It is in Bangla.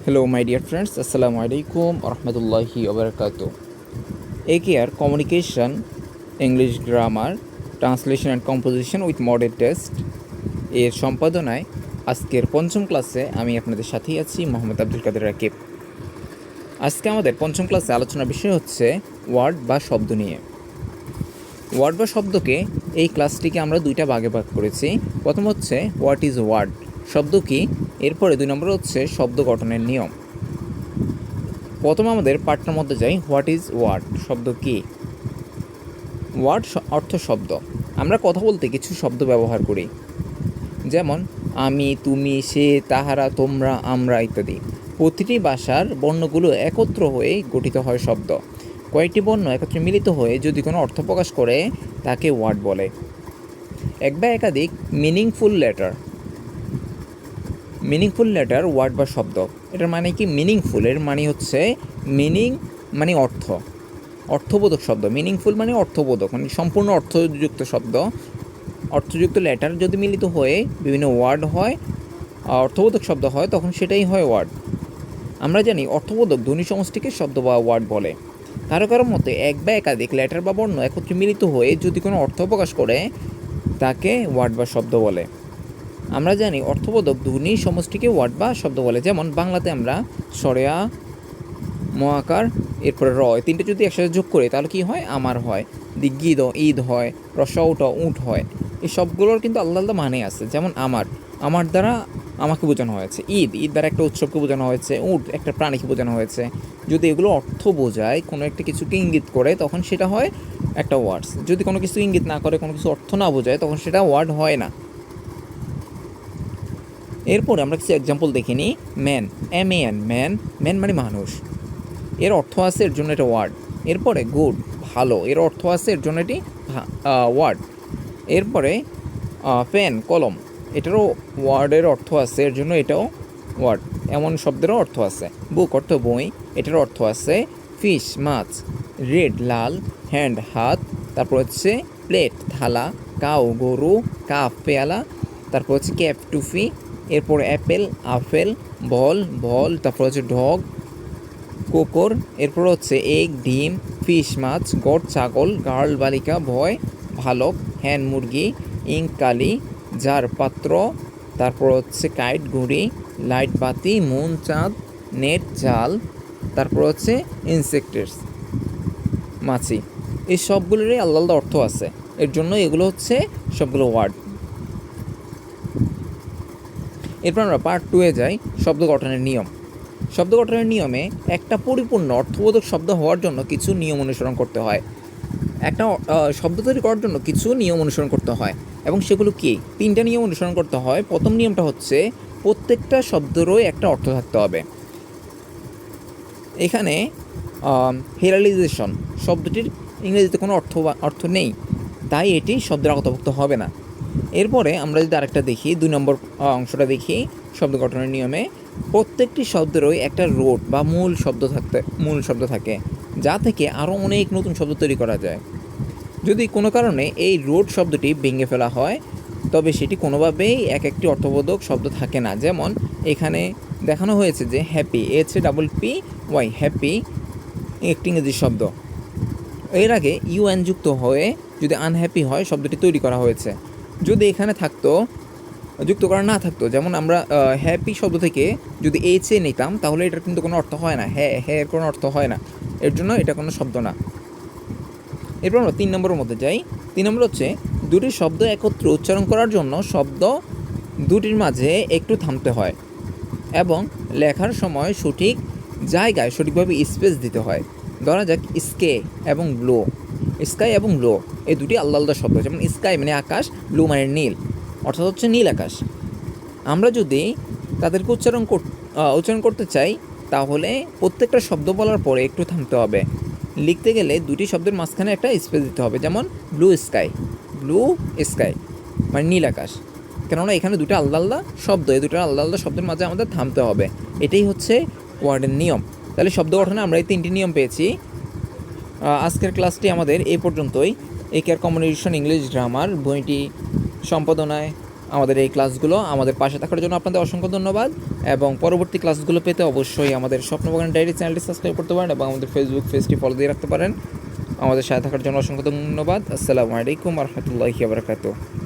Hello, my dear friends. Assalamu alaikum warahmatullahi wabarakatuh. AKR Communication, English Grammar, Translation and Composition with Model Test এর সম্পাদনায় আজকের পঞ্চম ক্লাসে আমি আপনাদের সাথেই আছি মোহাম্মদ আব্দুল কাদের রাকিব। আজকে আমাদের পঞ্চম ক্লাসে আলোচনার বিষয় হচ্ছে ওয়ার্ড বা শব্দ নিয়ে। ওয়ার্ড বা শব্দকে এই ক্লাসটিকে আমরা দুইটা ভাগে ভাগ করেছি। প্রথম হচ্ছে হোয়াট ইজ ওয়ার্ড, শব্দ কি, এরপরে 2 নম্বর হচ্ছে শব্দ গঠনের নিয়ম। প্রথমে আমাদের পাঠটার মধ্যে যাই, হোয়াট ইজ ওয়ার্ড, শব্দ কি। ওয়ার্ড অর্থ শব্দ। আমরা কথা বলতে কিছু শব্দ ব্যবহার করি, যেমন আমি, তুমি, সে, তাহারা, তোমরা, আমরা ইত্যাদি। প্রতিটি ভাষার বর্ণগুলো একত্র হয়ে গঠিত হয় শব্দ। কয়েকটি বর্ণ একত্রে মিলিত হয়ে যদি কোনো অর্থ প্রকাশ করে তাকে ওয়ার্ড বলে। এক বা একাধিক মিনিংফুল লেটার ওয়ার্ড বা শব্দ। এটার মানে কি মিনিংফুল, এর মানে হচ্ছে মিনিং মানে অর্থবোধক শব্দ। মিনিংফুল মানে অর্থবোধক, মানে সম্পূর্ণ অর্থযুক্ত শব্দ। অর্থযুক্ত লেটার যদি মিলিত হয়ে বিভিন্ন ওয়ার্ড হয়, অর্থবোধক শব্দ হয়, তখন সেটাই হয় ওয়ার্ড। আমরা জানি অর্থবোধক ধ্বনি সমষ্টিকে শব্দ বা ওয়ার্ড বলে। কারো কারো মতে এক বা একাধিক লেটার বা বর্ণ একত্রে মিলিত হয়ে যদি কোনো অর্থ প্রকাশ করে তাকে ওয়ার্ড বা শব্দ বলে। আমরা জানি অর্থবোধক ধ্বনি সমষ্টিকে ওয়ার্ড বা শব্দ বলে। যেমন বাংলাতে আমরা সরেয়া, মহাকার, এরপরে র, তিনটে যদি একসাথে যোগ করি তাহলে কি হয়, আমার হয়। দিগ্গিদ ঈদ হয়, রসউট উট হয়। এই সবগুলোর কিন্তু আলাদা আলাদা মানে আছে। যেমন আমার দ্বারা আমাকে বোঝানো হয়েছে, ঈদ দ্বারা একটা উৎসবকে বোঝানো হয়েছে, উট একটা প্রাণীকে বোঝানো হয়েছে। যদি এগুলো অর্থ বোঝায়, কোনো একটা কিছুকে ইঙ্গিত করে, তখন সেটা হয় একটা ওয়ার্ডস। যদি কোনো কিছু ইঙ্গিত না করে, কোনো কিছু অর্থ না বোঝায়, তখন সেটা ওয়ার্ড হয় না। এরপরে আমরা কিছু এক্সাম্পল দেখে নিই। ম্যান, ম্যান মানে মানুষ, এর অর্থ আছে, এর জন্য এটা ওয়ার্ড। এরপরে গুড, ভালো, এর অর্থ আছে, এর জন্য এটি ওয়ার্ড। এরপরে পেন, কলম, এটারও ওয়ার্ডের অর্থ আছে, এর জন্য এটাও ওয়ার্ড। এমন শব্দেরও অর্থ আছে। বুক অর্থ বই, এটার অর্থ আছে। ফিশ, মাছ। রেড, লাল। হ্যান্ড, হাত। তারপর হচ্ছে প্লেট, থালা। কাউ, গরু। কাপ, পেয়ালা। তারপর হচ্ছে ক্যাপ, টুপি। এরপর অ্যাপেল, আপেল। বল। তারপর হচ্ছে ডগ, কুকুর। এরপর হচ্ছে এগ, ডিম। ফিশ, মাছ। গট, ছাগল। গার্ল, বালিকা। ভয়, ভালক। হ্যান, মুরগি। ইঙ্ক, কালি। জার, পাত্র। তারপর হচ্ছে কাইট, ঘুড়ি। লাইট, বাতি। মুন, চাঁদ। নেট, জাল। তারপর হচ্ছে ইনসেক্টস, মাছি। এই সবগুলোরই আলাদা আলাদা অর্থ আছে, এর জন্য এগুলো হচ্ছে সবগুলো ওয়ার্ড। এরপর আমরা পার্ট 2-এ যাই, শব্দ গঠনের নিয়ম। শব্দ গঠনের নিয়মে একটা পরিপূর্ণ অর্থবোধক শব্দ হওয়ার জন্য কিছু নিয়ম অনুসরণ করতে হয়। একটা শব্দ তৈরি করার জন্য কিছু নিয়ম অনুসরণ করতে হয়, এবং সেগুলো কি? 3টা নিয়ম অনুসরণ করতে হয়। প্রথম নিয়মটা হচ্ছে প্রত্যেকটা শব্দেরই একটা অর্থ থাকতে হবে। এখানে হেরালিজেশন শব্দটির ইংরেজিতে কোনো অর্থ নেই, তাই এটি শব্দের আওতাভুক্ত হবে না। এরপরে আমরা যদি আরেকটা দেখি, 2 নম্বর অংশটা দেখি, শব্দ গঠনের নিয়মে প্রত্যেকটি শব্দেরই একটা রুট বা মূল শব্দ থাকে, যা থেকে আরও অনেক নতুন শব্দ তৈরি করা যায়। যদি কোনো কারণে এই রুট শব্দটি ভেঙে ফেলা হয়, তবে সেটি কোনোভাবেই একটি অর্থবোধক শব্দ থাকে না। যেমন এখানে দেখানো হয়েছে যে হ্যাপি, HAPPY, হ্যাপি একটি ইংরেজি শব্দ। এর আগে UN যুক্ত হয়ে যদি আনহ্যাপি হয়, শব্দটি তৈরি করা হয়েছে। যদি এখানে যুক্ত করা না থাকতো, যেমন আমরা হ্যাপি শব্দ থেকে যদি HA নিতাম, তাহলে এটার কিন্তু কোনো অর্থ হয় না, হ্যাঁ এর কোনো অর্থ হয় না, এর জন্য এটা কোনো শব্দ না। এরপর আমরা 3 নম্বরের মধ্যে যাই। 3 নম্বর হচ্ছে দুটি শব্দ একত্রে উচ্চারণ করার জন্য শব্দ দুটির মাঝে একটু থামতে হয়, এবং লেখার সময় সঠিক জায়গায় সঠিকভাবে স্পেস দিতে হয়। ধরা যাক স্কাই এবং ব্লু, এই দুটি আলাদা আলাদা শব্দ। যেমন স্কাই মানে আকাশ, ব্লু মানে নীল, অর্থাৎ হচ্ছে নীল আকাশ। আমরা যদি তাদেরকে উচ্চারণ করতে চাই, তাহলে প্রত্যেকটা শব্দ বলার পরে একটু থামতে হবে। লিখতে গেলে দুটি শব্দের মাঝখানে একটা স্পেস দিতে হবে। যেমন ব্লু স্কাই মানে নীল আকাশ, কেননা এখানে দুটো আলাদা আলাদা শব্দ, এই দুটো আলাদা আলাদা শব্দের মাঝে আমাদের থামতে হবে। এটাই হচ্ছে ওয়ার্ডের নিয়ম। তাহলে শব্দ গঠনে আমরা এই 3টি নিয়ম পেয়েছি। আজকের ক্লাসটি আমাদের এই পর্যন্তই। AKR কমিউনিকেশন ইংলিশ গ্রামার বইটি সম্পাদনায় আমাদের এই ক্লাসগুলো। আমাদের পাশে থাকার জন্য আপনাদের অসংখ্য ধন্যবাদ, এবং পরবর্তী ক্লাসগুলো পেতে অবশ্যই আমাদের স্বপ্নবাগান ডায়েরি চ্যানেলটি সাবস্ক্রাইব করতে পারেন এবং আমাদের ফেসবুক পেজটি ফলো দিয়ে রাখতে পারেন। আমাদের সাথে থাকার জন্য অসংখ্য ধন্যবাদ। আসসালামু আলাইকুম ওয়া রাহমাতুল্লাহি ওয়া বারাকাতুহু।